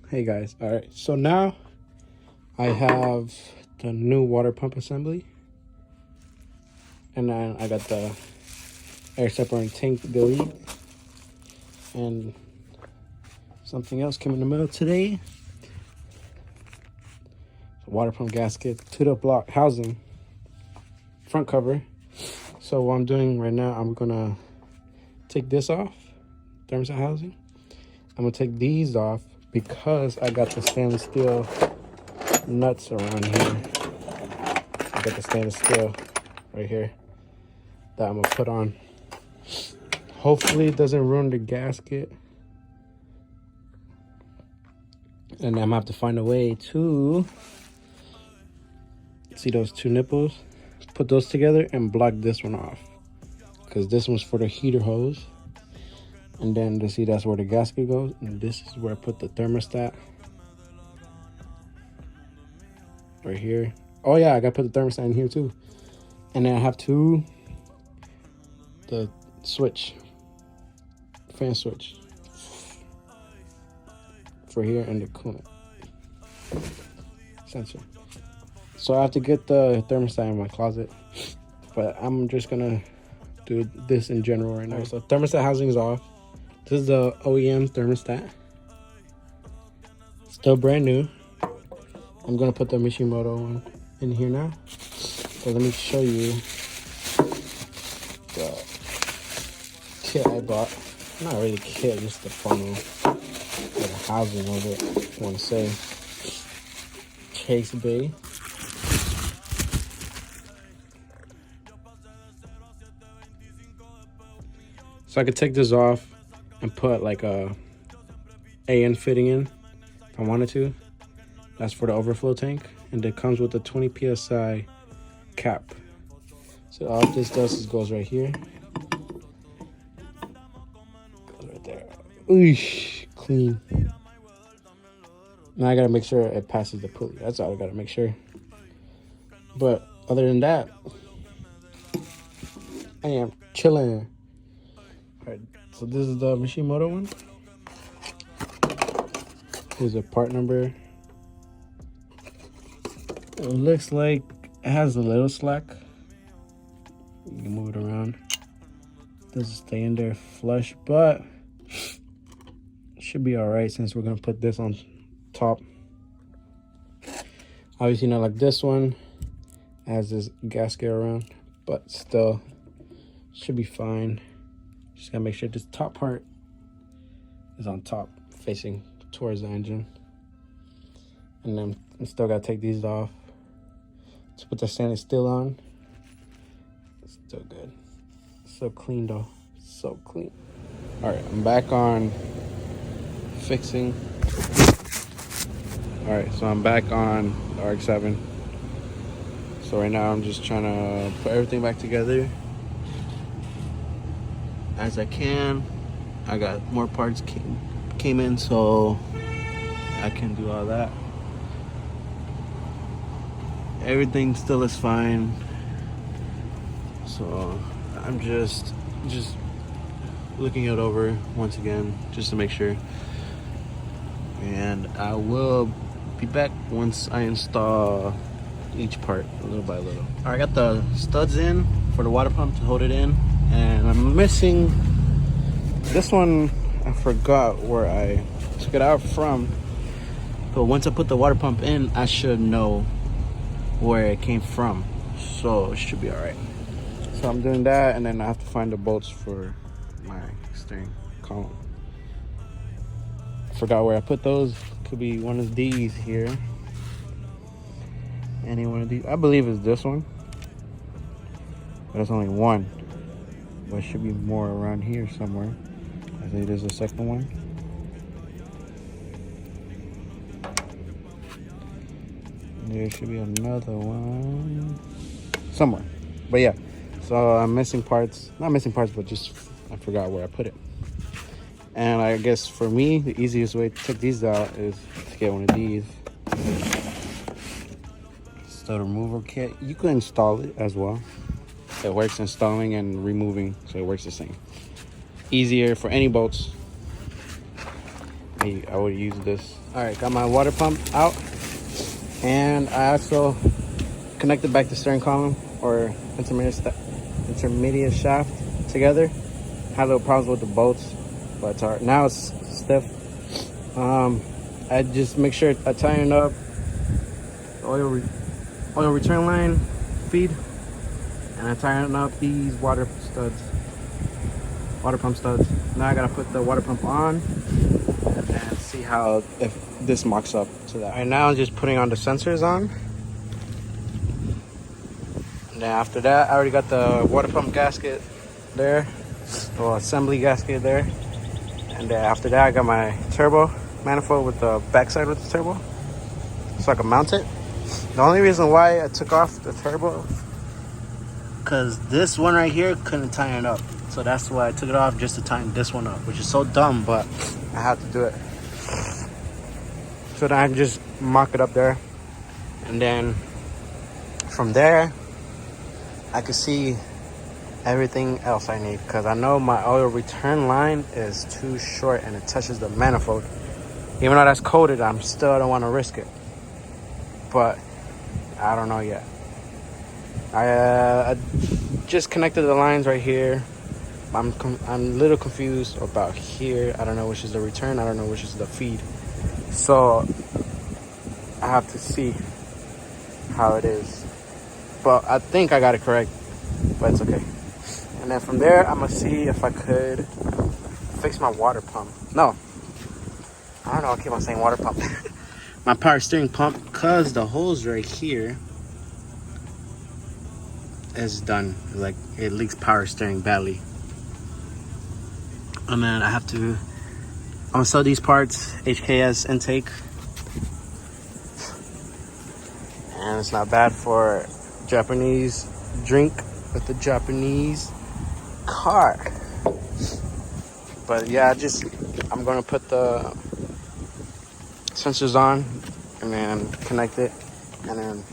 Hey guys, all right, so now I have the new water pump assembly, and then I got the air separating tank delete, and something else came in the mail today. The water pump gasket to the block housing, front cover. So what I'm doing right now, I'm gonna take this off, thermostat housing. I'm gonna take these off because I got the stainless steel nuts around here. I got the stainless steel right here that I'm gonna put on. Hopefully it doesn't ruin the gasket. And I'm gonna have to find a way to see those two nipples, put those together and block this one off, because this one's for the heater hose. And then to see, that's where the gasket goes, and this is where I put the thermostat right here. Oh yeah, I gotta put the thermostat in here too. And then I have the switch, fan switch for here, and the coolant sensor. So I have to get the thermostat in my closet, but I'm just gonna do this in general right now. Right, so thermostat housing is off. This is the OEM thermostat, still brand new. I'm gonna put the Mishimoto one in here now. So let me show you the kit I bought. Not really kit, just the funnel, the housing of it, I want to say. Case bay. So I could take this off and put like a AN fitting in if I wanted to. That's for the overflow tank, and it comes with a 20 psi cap. So all this does is goes right here, goes right there. Oosh, clean. Now I gotta make sure it passes the pulley. That's all I gotta make sure. But other than that, I am chilling. All right, so this is the Mishimoto one. Here's a part number. It looks like it has a little slack. You can move it around. Doesn't stay in there flush, but it should be all right since we're gonna put this on top. Obviously not like this one. It has this gasket around, but still should be fine. Just gotta make sure this top part is on top, facing towards the engine. And then I still gotta take these off to put the stainless steel on. It's still good. So clean though, so clean. All right, I'm back on fixing. All right, so I'm back on the RX7. So right now I'm just trying to put everything back together as I can. I got more parts came in, so I can do all that. Everything still is fine, so I'm just looking it over once again just to make sure, and I will be back once I install each part little by little. All right, I got the studs in for the water pump to hold it in, and I'm missing this one. I forgot where I took it out from, but once I put the water pump in, I should know where it came from, so it should be all right. So I'm doing that, and then I have to find the bolts for my steering column. Forgot where I put those. Could be one of these here. Any one of these. I believe it's this one, but it's only one. But it should be more around here somewhere. I think there's a second one. There should be another one somewhere. But yeah, so I'm missing parts. Not missing parts, but just I forgot where I put it. And I guess for me, the easiest way to take these out is to get one of these. It's the removal kit. You can install it as well. It works installing and removing, so it works the same. Easier for any bolts. I would use this. All right, got my water pump out, and I also connected back the steering column or intermediate shaft together. Had little problems with the bolts, but it's hard. Now it's stiff. I just make sure I tighten up the oil return line feed, and I tighten up these water pump studs. Now I gotta put the water pump on and see how if this mocks up to that. Right now I'm just putting on the sensors on. And then after that, I already got the water pump gasket there, or assembly gasket there. And then after that, I got my turbo manifold with the backside with the turbo, so I can mount it. The only reason why I took off the turbo, because this one right here couldn't tighten up. So that's why I took it off, just to tighten this one up, which is so dumb, but I had to do it. So then I can just mock it up there. And then from there, I can see everything else I need, because I know my oil return line is too short and it touches the manifold. Even though that's coated, I don't want to risk it. But I don't know yet. I just connected the lines right here. I'm a little confused about here. I don't know which is the return. I don't know which is the feed. So I have to see how it is. But I think I got it correct, but it's okay. And then from there, I'm gonna see if I could fix my water pump. No, I don't know, I keep on saying water pump. My power steering pump, because the hose right here is done. Like, it leaks power steering badly. And then I'm gonna sell these parts, HKS intake. And it's not bad for Japanese drink with the Japanese car. But yeah, I'm gonna put the sensors on and then connect it. And then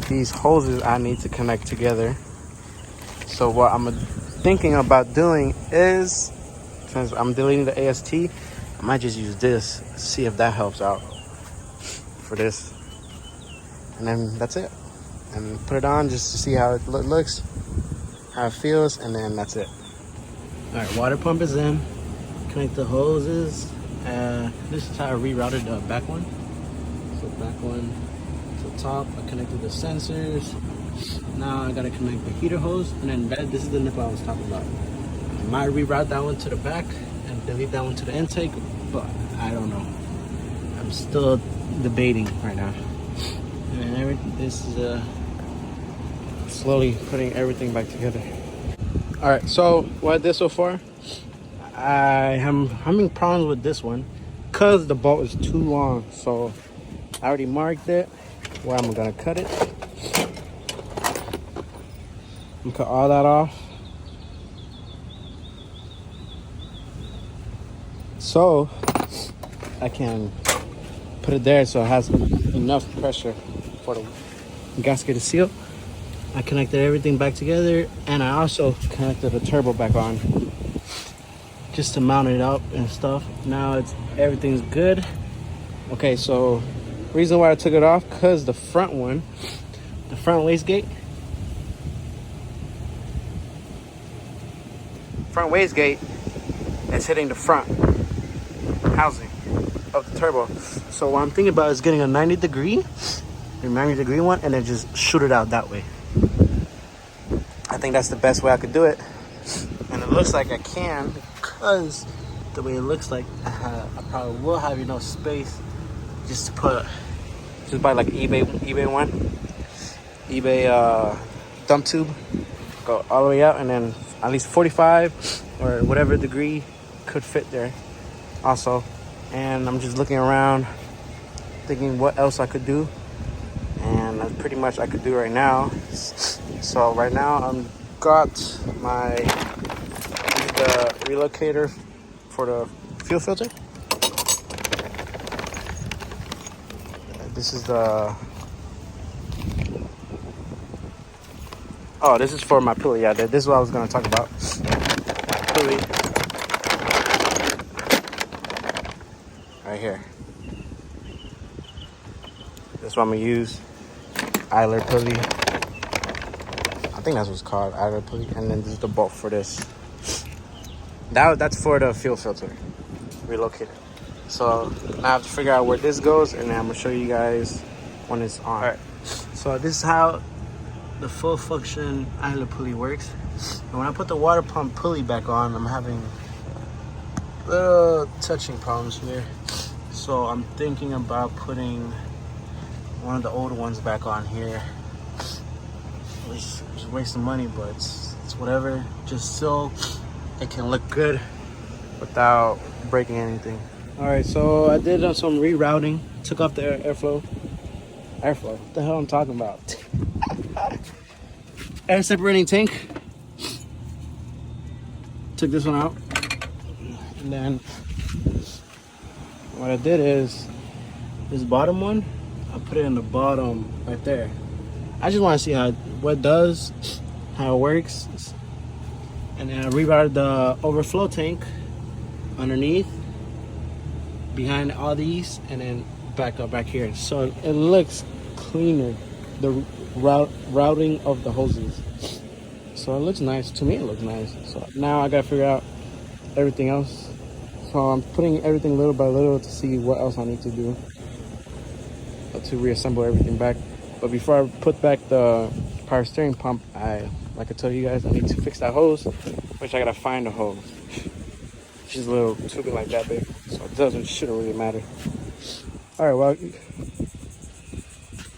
these hoses I need to connect together. So what I'm thinking about doing is, since I'm deleting the AST, I might just use this, see if that helps out for this. And then that's it. And put it on just to see how it looks, how it feels, and then that's it. All right, water pump is in. Connect the hoses. This is how I rerouted the back one. So back one to the top, I connected the sensors. Now I gotta connect the heater hose, and then this is the nipple I was talking about. I might reroute that one to the back and delete that one to the intake, but I don't know. I'm still debating right now. And this is slowly putting everything back together. All right, so what I did so far, I am having problems with this one because the bolt is too long. So I already marked it where I'm gonna cut it. I'm gonna cut all that off. So I can put it there so it has enough pressure for the gasket to seal. I connected everything back together, and I also connected the turbo back on just to mount it up and stuff. Now everything's good. Okay, so reason why I took it off, because the front wastegate is hitting the front housing of the turbo. So what I'm thinking about is getting a 90 degree one and then just shoot it out that way. I think that's the best way I could do it, and it looks like I can, because the way it looks like I probably will have enough space just to put, just buy like eBay dump tube, go all the way out, and then at least 45 or whatever degree could fit there also. And I'm just looking around thinking what else I could do, and that's pretty much I could do right now. So right now I'm got the relocator for the fuel filter. This is this is for my pulley. Yeah, this is what I was going to talk about. Pulley. here. This one I'm gonna use. Idler pulley. I think that's what's called, idler pulley. And then this is the bolt for this. That's for the fuel filter. Relocated. So now I have to figure out where this goes, and then I'm gonna show you guys when it's on. All right. So this is how the full function idler pulley works. And when I put the water pump pulley back on, I'm having little touching problems here. So I'm thinking about putting one of the old ones back on here. It's wasting money, but it's whatever. Just so it can look good without breaking anything. All right, so I did some rerouting. Took off the airflow. What the hell I'm talking about? Air separating tank. Took this one out. And then what I did is this bottom one, I put it in the bottom right there. I just want to see what it does, how it works. And then I rerouted the overflow tank underneath, behind all these, and then back here. So it looks cleaner, the routing of the hoses. So it looks nice. To me, it looks nice. So now I gotta figure out everything else. So I'm putting everything little by little to see what else I need to do to reassemble everything back. But before I put back the power steering pump, like I told you guys, I need to fix that hose, which I gotta find the hose. She's a little tubing like that big, so it shouldn't really matter. All right, well,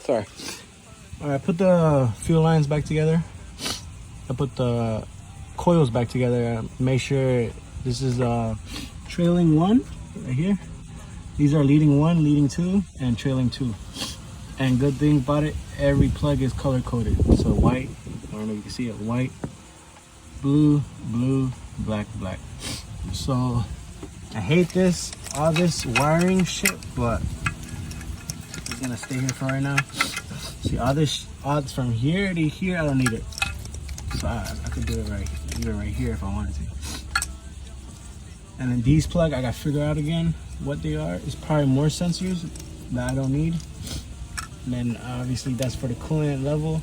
sorry. All right, I put the fuel lines back together. I put the coils back together. Make sure this is trailing 1 right here. These are leading 1, leading 2, and trailing 2. And good thing about it, every plug is color coded. So white, I don't know if you can see it, white, blue, black. So I hate all this wiring shit, but it's gonna stay here for right now. See, all this from here to here, I don't need it. So I could do it right here if I wanted to. And then these plug, I gotta figure out again what they are. It's probably more sensors that I don't need. And then obviously that's for the coolant level.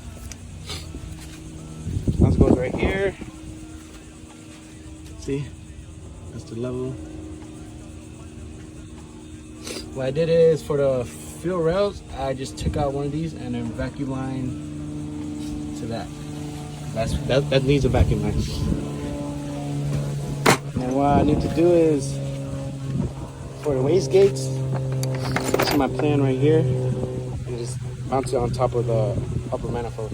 This goes right here. See, that's the level. What I did is for the fuel rails, I just took out one of these and then vacuum line to that. That needs a vacuum line. And what I need to do is for the wastegates, this is my plan right here. Mount it on top of the upper manifold,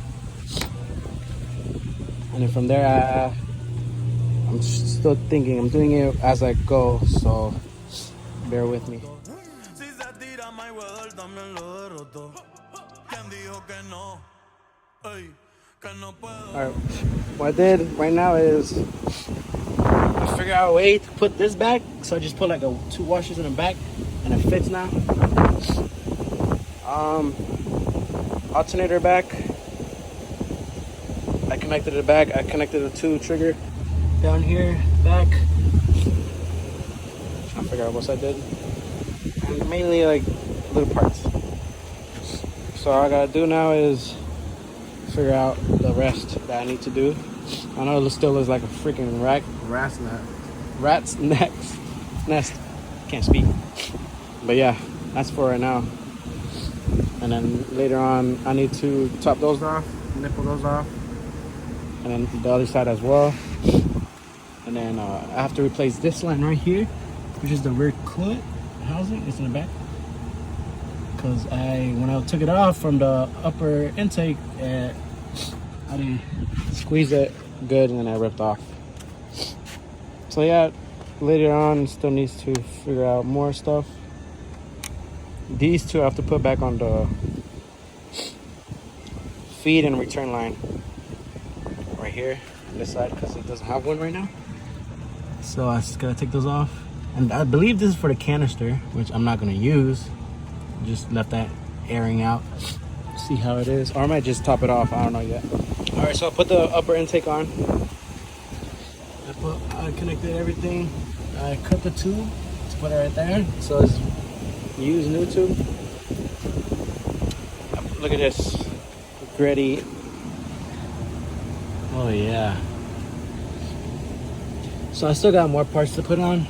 and then from there I'm still thinking. I'm doing it as I go, so bear with me. Alright, what I did right now is I figured out a way to put this back, so I just put like 2 washers in the back and it fits now. Alternator back, I connected it back. I connected the 2 trigger down here back. Trying to figure out what I did. And mainly like little parts. So all I gotta do now is figure out the rest that I need to do. I know it still looks like a freaking rat's nest. Can't speak. But yeah, that's for right now. And then later on, I need to top those off, nipple those off, and then the other side as well. And then I have to replace this line right here, which is the rear coolant housing. It's in the back. Because when I took it off from the upper intake, I didn't squeeze it good, and then I ripped off. So yeah, later on, still needs to figure out more stuff. These 2 I have to put back on the feed and return line right here on this side, because it doesn't have one right now. So I just gotta take those off. And I believe this is for the canister, which I'm not gonna use. Just left that airing out. See how it is. Or I might just top it off, I don't know yet. All right, so I put the upper intake on. I connected everything. I cut the tube to put it right there. So it's use new to. Look at this gritty. Oh yeah. So I still got more parts to put on.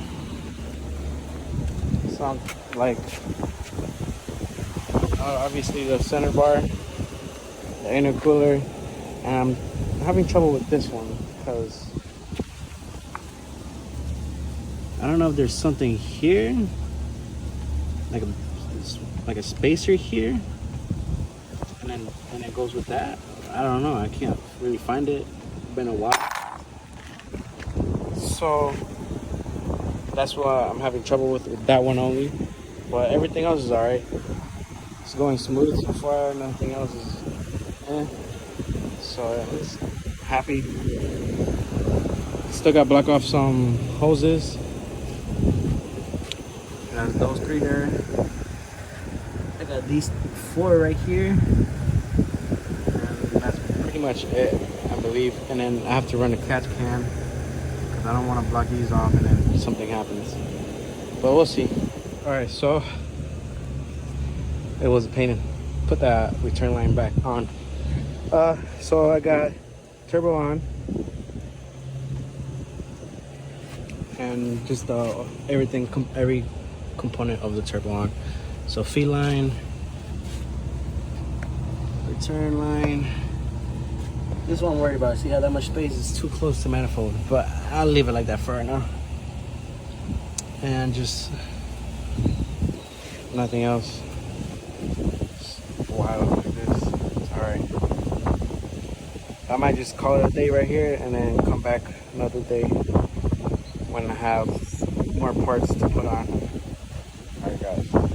Sound like obviously the center bar, the intercooler, and I'm having trouble with this one because I don't know if there's something here, like a spacer here, and it goes with that. I don't know. I can't really find it. It's been a while, so that's why I'm having trouble with that one only. But everything else is alright. It's going smooth so far. Nothing else is so it's happy. Still got block off some hoses. Got those 3 there. I got these 4 right here. And that's pretty much it, I believe. And then I have to run a catch can because I don't want to block these off and then something happens. But we'll see. Alright, so it was a pain to put that return line back on. So I got turbo on and just every component of the turbo on. So feed line, return line. This one I'm worried about. See how that much space is too close to manifold, but I'll leave it like that for right now. And just nothing else. Wild like this. It's alright. I might just call it a day right here and then come back another day when I have more parts to put on. Alright guys.